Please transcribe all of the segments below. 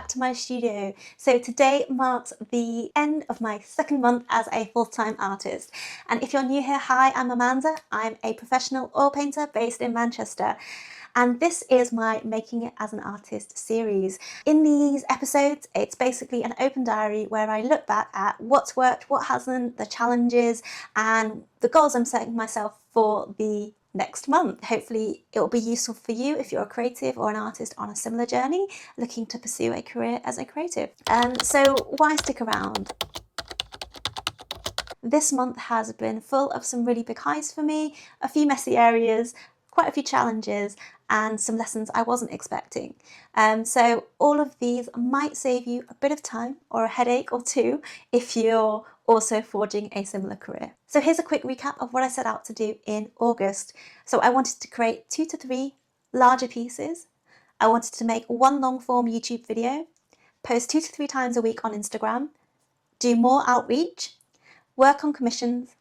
back to my studio. So today marks the end of my second month as a full-time artist. And if you're new here, hi, I'm Amanda. I'm a professional oil painter based in Manchester. And this is my Making It as an Artist series. In these episodes, it's basically an open diary where I look back at what's worked, what hasn't, the challenges, and the goals I'm setting myself for the next month. Hopefully it will be useful for you if you're a creative or an artist on a similar journey looking to pursue a career as a creative. So why stick around? This month has been full of some really big highs for me, a few messy areas, quite a few challenges, and some lessons I wasn't expecting. So all of these might save you a bit of time or a headache or two if you're also forging a similar career. So here's a quick recap of what I set out to do in August. So I wanted to create 2 to 3 larger pieces. I wanted to make 1 long form YouTube video, post 2 to 3 times a week on Instagram, do more outreach, work on commissions,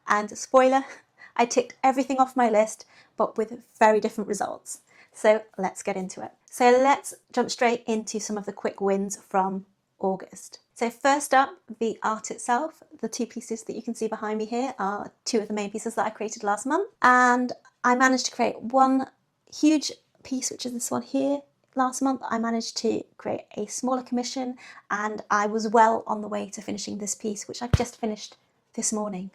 and spoiler, I ticked everything off my list, but with very different results. So let's get into it. So let's jump straight into some of the quick wins from August. So first up, the art itself. The 2 pieces that you can see behind me here are 2 of the main pieces that I created last month. And I managed to create 1 huge piece, which is this one here. Last month, I managed to create a smaller commission, and I was well on the way to finishing this piece, which I've just finished this morning.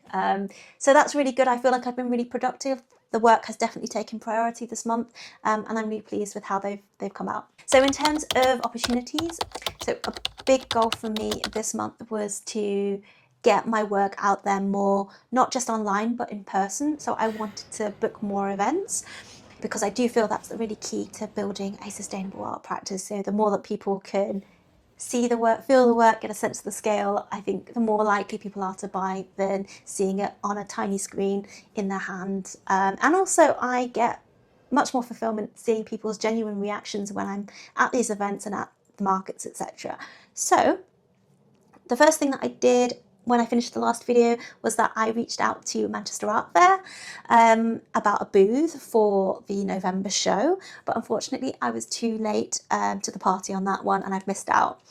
So that's really good. I feel like I've been really productive. The work has definitely taken priority this month, and I'm really pleased with how they've come out. So in terms of opportunities, so a big goal for me this month was to get my work out there more, not just online, but in person. So I wanted to book more events, because I do feel that's really key to building a sustainable art practice. So the more that people can see the work, feel the work, get a sense of the scale, I think the more likely people are to buy than seeing it on a tiny screen in their hand. And also I get much more fulfillment seeing people's genuine reactions when I'm at these events and at the markets, etc. So the first thing that I did when I finished the last video was that I reached out to Manchester Art Fair about a booth for the November show, but unfortunately I was too late to the party on that one and I've missed out.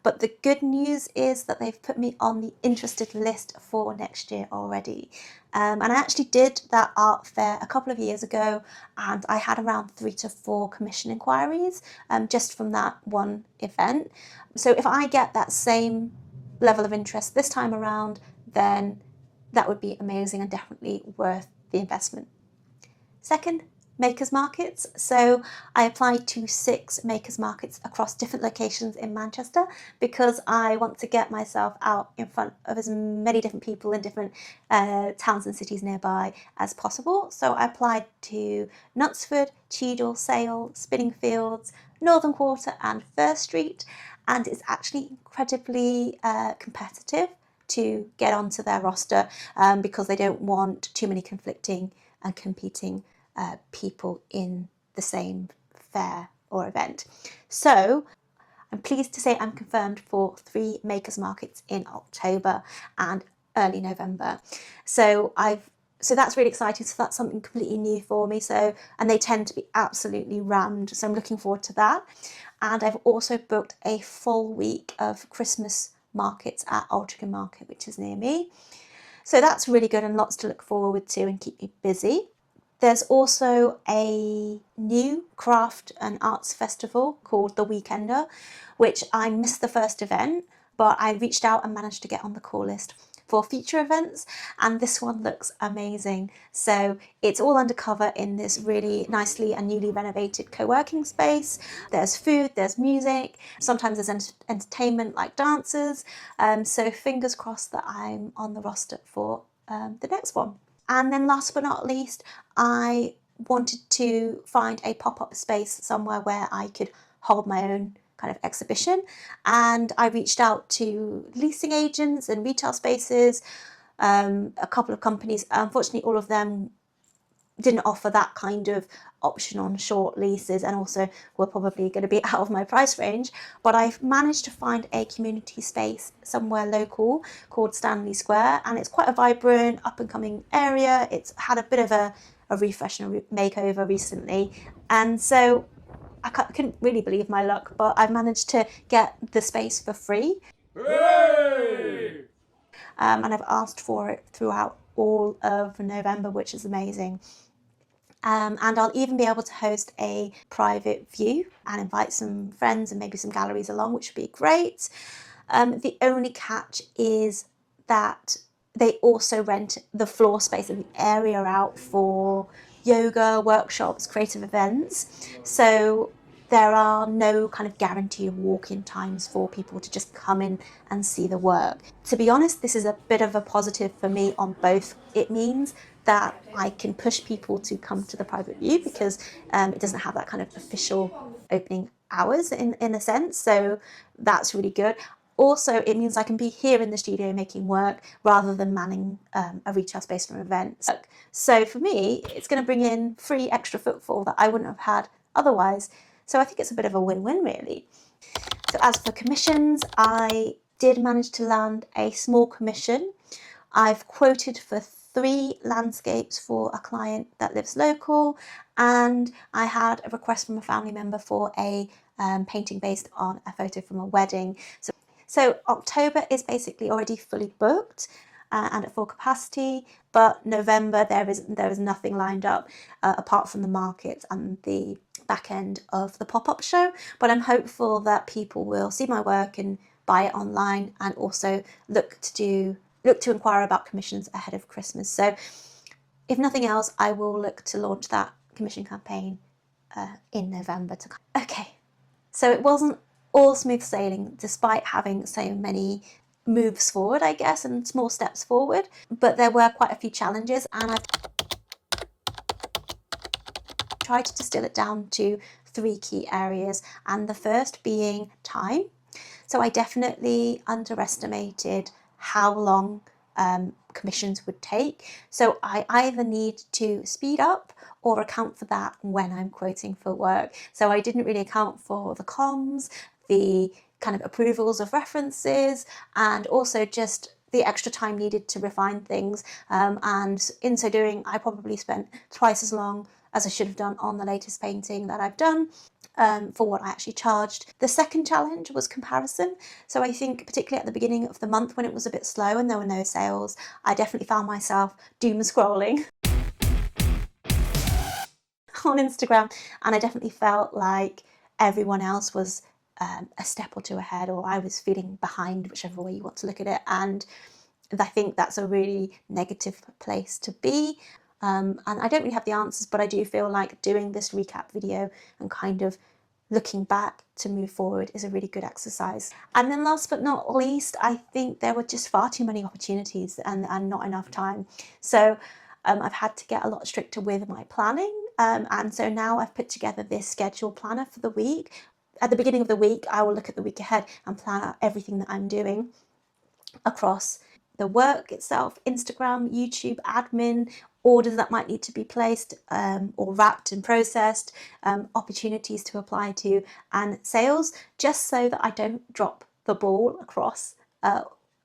But the good news is that they've put me on the interested list for next year already. And I actually did that art fair a couple of years ago, and I had around 3 to 4 commission inquiries just from that one event. So if I get that same level of interest this time around, then that would be amazing and definitely worth the investment. Second, makers markets. So I applied to 6 makers markets across different locations in Manchester because I want to get myself out in front of as many different people in different towns and cities nearby as possible. So I applied to Knutsford, Cheadle, Sale, Spinningfields, Northern Quarter and First Street, and it's actually incredibly competitive to get onto their roster because they don't want too many conflicting and competing people in the same fair or event. So I'm pleased to say I'm confirmed for 3 makers markets in October and early November. So that's really exciting. So that's something completely new for me. And they tend to be absolutely rammed. So I'm looking forward to that. And I've also booked a full week of Christmas markets at Oct Market, which is near me. So that's really good and lots to look forward to and keep me busy. There's also a new craft and arts festival called The Weekender, which I missed the first event, but I reached out and managed to get on the call list for future events, and this one looks amazing. So it's all undercover in this really nicely and newly renovated co-working space. There's food, there's music, sometimes there's entertainment like dancers. So fingers crossed that I'm on the roster for the next one. And then last but not least, I wanted to find a pop-up space somewhere where I could hold my own kind of exhibition, and I reached out to leasing agents and retail spaces, a couple of companies. Unfortunately, all of them didn't offer that kind of option on short leases and also were probably going to be out of my price range, but I've managed to find a community space somewhere local called Stanley Square, and it's quite a vibrant up and coming area. It's had a bit of a refresh and a makeover recently, and so couldn't really believe my luck, but I've managed to get the space for free. Hooray! And I've asked for it throughout all of November, which is amazing. And I'll even be able to host a private view and invite some friends and maybe some galleries along, which would be great. The only catch is that they also rent the floor space and the area out for yoga, workshops, creative events. So there are no kind of guarantee of walk-in times for people to just come in and see the work. To be honest, this is a bit of a positive for me on both. It means that I can push people to come to the private view because it doesn't have that kind of official opening hours in a sense. So that's really good. Also, it means I can be here in the studio making work rather than manning a retail space for an event. So for me, it's going to bring in free extra footfall that I wouldn't have had otherwise. So I think it's a bit of a win-win, really. So as for commissions, I did manage to land a small commission. I've quoted for 3 landscapes for a client that lives local, and I had a request from a family member for a painting based on a photo from a wedding. So October is basically already fully booked and at full capacity, but November there is nothing lined up apart from the market and the back end of the pop-up show. But I'm hopeful that people will see my work and buy it online, and also look to inquire about commissions ahead of Christmas. So if nothing else, I will look to launch that commission campaign in November. Okay, so it wasn't all smooth sailing despite having so many moves forward, I guess, and small steps forward, but there were quite a few challenges, and I've tried to distill it down to 3 key areas, and the first being time. So I definitely underestimated how long commissions would take. So I either need to speed up or account for that when I'm quoting for work. So I didn't really account for the comms, the kind of approvals of references, and also just the extra time needed to refine things. And in so doing, I probably spent twice as long as I should have done on the latest painting that I've done. For what I actually charged. The second challenge was comparison. So I think particularly at the beginning of the month when it was a bit slow and there were no sales, I definitely found myself doom scrolling on Instagram, and I definitely felt like everyone else was a step or two ahead, or I was feeling behind, whichever way you want to look at it. And I think that's a really negative place to be. And I don't really have the answers, but I do feel like doing this recap video and kind of looking back to move forward is a really good exercise. And then last but not least, I think there were just far too many opportunities and not enough time. So I've had to get a lot stricter with my planning. And so now I've put together this schedule planner for the week. At the beginning of the week, I will look at the week ahead and plan out everything that I'm doing across the work itself, Instagram, YouTube, admin, orders that might need to be placed or wrapped and processed, opportunities to apply to, and sales, just so that I don't drop the ball across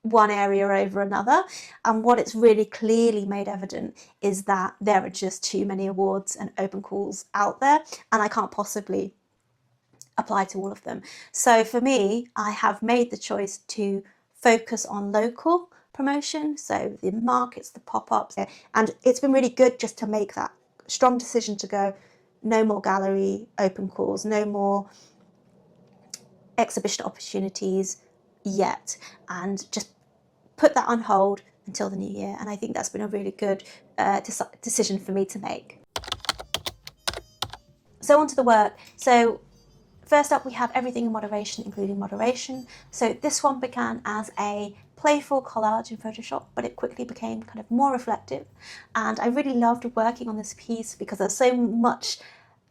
one area over another. And what it's really clearly made evident is that there are just too many awards and open calls out there, and I can't possibly apply to all of them. So for me, I have made the choice to focus on local promotion, so the markets, the pop-ups, and it's been really good just to make that strong decision to go, no more gallery open calls, no more exhibition opportunities yet, and just put that on hold until the new year. And I think that's been a really good decision for me to make. So on to the work. So first up, we have everything in moderation, including moderation. So this one began as a playful collage in Photoshop, but it quickly became kind of more reflective. And I really loved working on this piece because there's so much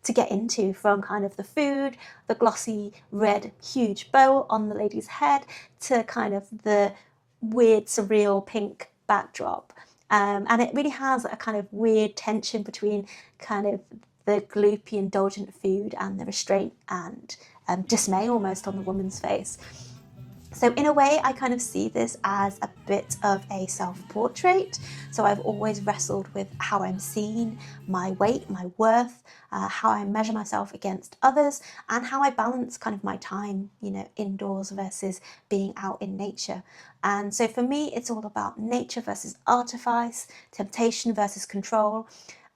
to get into, from kind of the food, the glossy red huge bow on the lady's head, to kind of the weird surreal pink backdrop. And it really has a kind of weird tension between kind of the gloopy indulgent food and the restraint and dismay almost on the woman's face. So in a way, I kind of see this as a bit of a self-portrait. So I've always wrestled with how I'm seen, my weight, my worth, how I measure myself against others, and how I balance kind of my time, indoors versus being out in nature. And so for me, it's all about nature versus artifice, temptation versus control.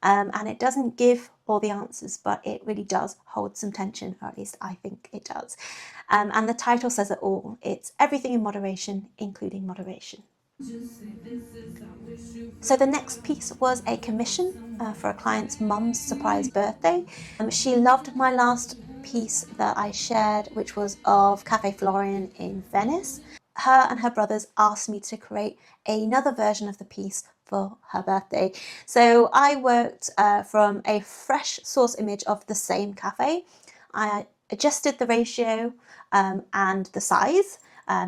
And it doesn't give all the answers, but it really does hold some tension, or at least I think it does. And the title says it all. It's everything in moderation, including moderation. So the next piece was a commission for a client's mum's surprise birthday. She loved my last piece that I shared, which was of Cafe Florian in Venice. Her and her brothers asked me to create another version of the piece for her birthday. So I worked from a fresh source image of the same cafe. I adjusted the ratio and the size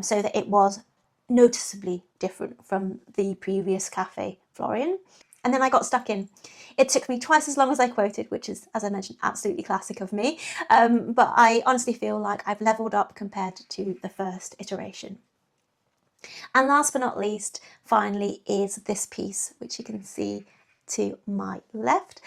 so that it was noticeably different from the previous Cafe Florian. And then I got stuck in. It took me twice as long as I quoted, which is, as I mentioned, absolutely classic of me. But I honestly feel like I've leveled up compared to the first iteration. And last but not least, finally, is this piece, which you can see to my left.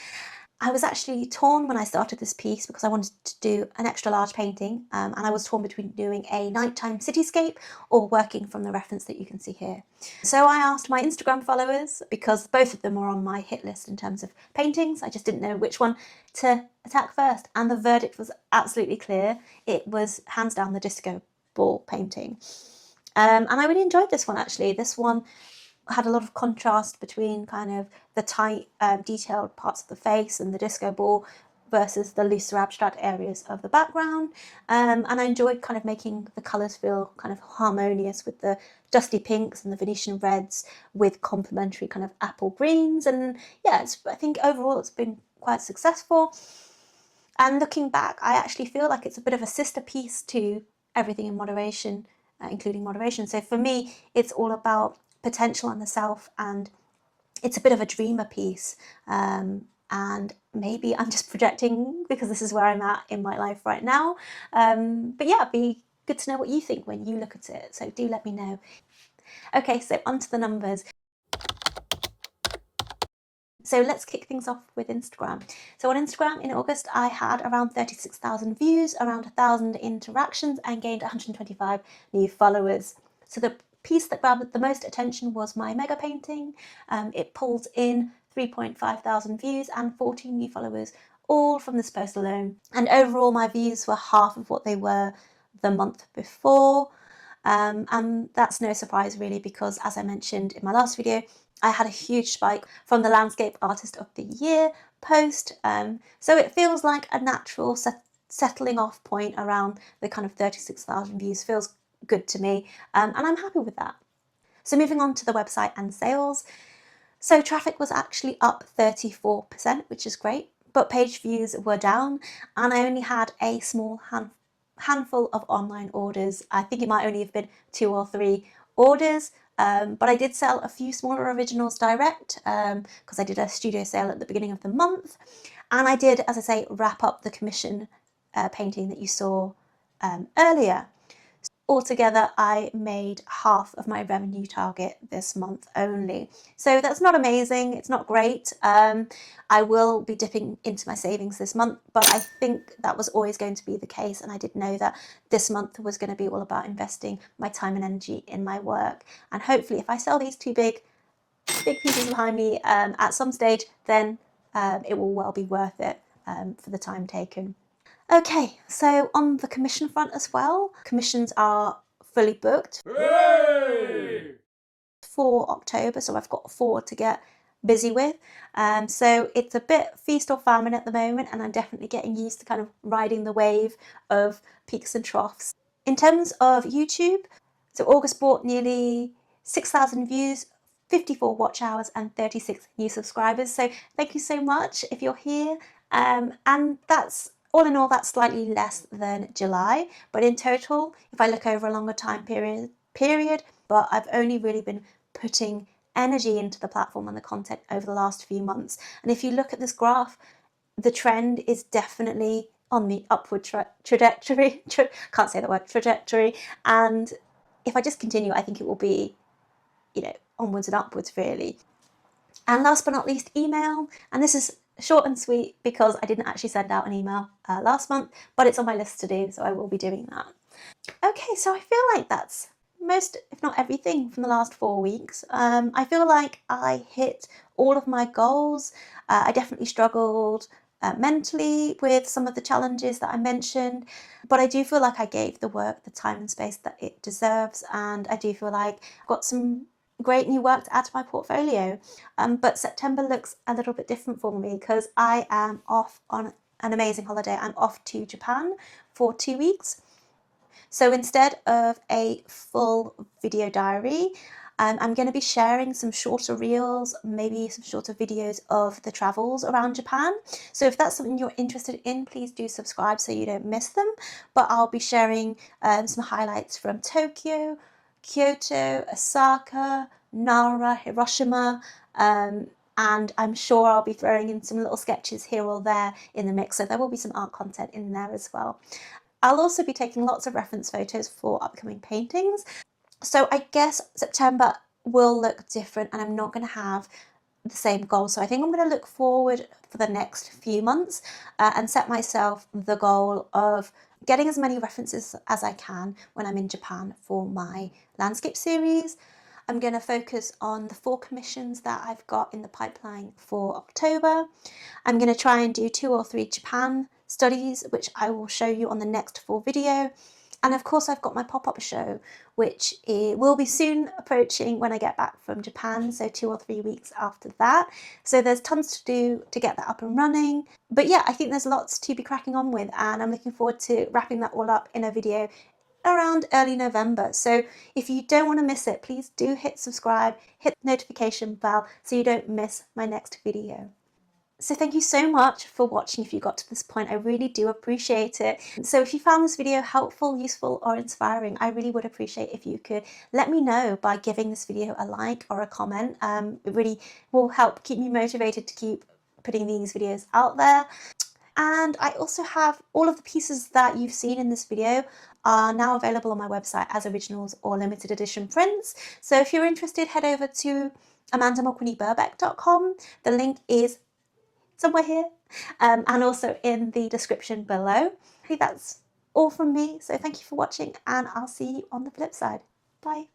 I was actually torn when I started this piece because I wanted to do an extra large painting, and I was torn between doing a nighttime cityscape or working from the reference that you can see here. So I asked my Instagram followers, because both of them were on my hit list in terms of paintings, I just didn't know which one to attack first, and the verdict was absolutely clear. It was hands down the disco ball painting. And I really enjoyed this one actually. This one had a lot of contrast between kind of the tight, detailed parts of the face and the disco ball versus the looser abstract areas of the background. And I enjoyed kind of making the colours feel kind of harmonious with the dusty pinks and the Venetian reds with complementary kind of apple greens. And yeah, I think overall it's been quite successful. And looking back, I actually feel like it's a bit of a sister piece to Everything in Moderation, including moderation. So for me, it's all about potential and the self, and it's a bit of a dreamer piece. And maybe I'm just projecting because this is where I'm at in my life right now. But yeah, it'd be good to know what you think when you look at it. So do let me know. Okay, so onto the numbers. So let's kick things off with Instagram. So on Instagram in August, I had around 36,000 views, around 1,000 interactions, and gained 125 new followers. So the piece that grabbed the most attention was my mega painting. It pulled in 3.5 thousand views and 14 new followers, all from this post alone. And overall, my views were half of what they were the month before. And that's no surprise really, because as I mentioned in my last video, I had a huge spike from the Landscape Artist of the Year post. So it feels like a natural settling off point around the kind of 36,000 views feels good to me. And I'm happy with that. So moving on to the website and sales. So traffic was actually up 34%, which is great, but page views were down, and I only had a small handful of online orders. I think it might only have been 2 or 3 orders, but I did sell a few smaller originals direct because I did a studio sale at the beginning of the month, and I did, as I say, wrap up the commission painting that you saw earlier. Altogether, I made half of my revenue target this month only. So that's not amazing, it's not great. I will be dipping into my savings this month, but I think that was always going to be the case, and I did know that this month was going to be all about investing my time and energy in my work. And hopefully if I sell these 2 big pieces behind me at some stage, then it will well be worth it for the time taken. Okay, so on the commission front as well, commissions are fully booked for October, so I've got 4 to get busy with. So it's a bit feast or famine at the moment, and I'm definitely getting used to kind of riding the wave of peaks and troughs. In terms of YouTube, so August brought nearly 6,000 views, 54 watch hours, and 36 new subscribers. So thank you so much if you're here. And that's all in all, that's slightly less than July, but in total, if I look over a longer time period, but I've only really been putting energy into the platform and the content over the last few months. And if you look at this graph, the trend is definitely on the upward trajectory. Can't say the word trajectory. And if I just continue, I think it will be, onwards and upwards really. And last but not least, email. And this is short and sweet because I didn't actually send out an email last month, but it's on my list to do, so I will be doing that. Okay, so I feel like that's most, if not everything, from the last 4 weeks. I feel like I hit all of my goals. I definitely struggled mentally with some of the challenges that I mentioned, but I do feel like I gave the work the time and space that it deserves, and I do feel like I've got some great new work to add to my portfolio. But September looks a little bit different for me because I am off on an amazing holiday. I'm off to Japan for 2 weeks. So instead of a full video diary, I'm going to be sharing some shorter reels, maybe some shorter videos of the travels around Japan. So if that's something you're interested in, please do subscribe so you don't miss them. But I'll be sharing some highlights from Tokyo, Kyoto, Osaka, Nara, Hiroshima, and I'm sure I'll be throwing in some little sketches here or there in the mix. So there will be some art content in there as well. I'll also be taking lots of reference photos for upcoming paintings. So I guess September will look different and I'm not going to have the same goal. So I think I'm going to look forward for the next few months and set myself the goal of getting as many references as I can when I'm in Japan for my landscape series. I'm going to focus on the 4 commissions that I've got in the pipeline for October. I'm going to try and do 2 or 3 Japan studies, which I will show you on the next full video. And of course, I've got my pop-up show, which will be soon approaching when I get back from Japan, so 2 or 3 weeks after that. So there's tons to do to get that up and running. But yeah, I think there's lots to be cracking on with, and I'm looking forward to wrapping that all up in a video around early November. So if you don't want to miss it, please do hit subscribe, hit the notification bell so you don't miss my next video. So thank you so much for watching if you got to this point. I really do appreciate it. So if you found this video helpful, useful or inspiring, I really would appreciate if you could let me know by giving this video a like or a comment. It really will help keep me motivated to keep putting these videos out there. And I also have all of the pieces that you've seen in this video are now available on my website as originals or limited edition prints. So if you're interested, head over to amandamulqueeneyburbeck.com. The link is somewhere here and also in the description below. I think that's all from me. So thank you for watching and I'll see you on the flip side. Bye.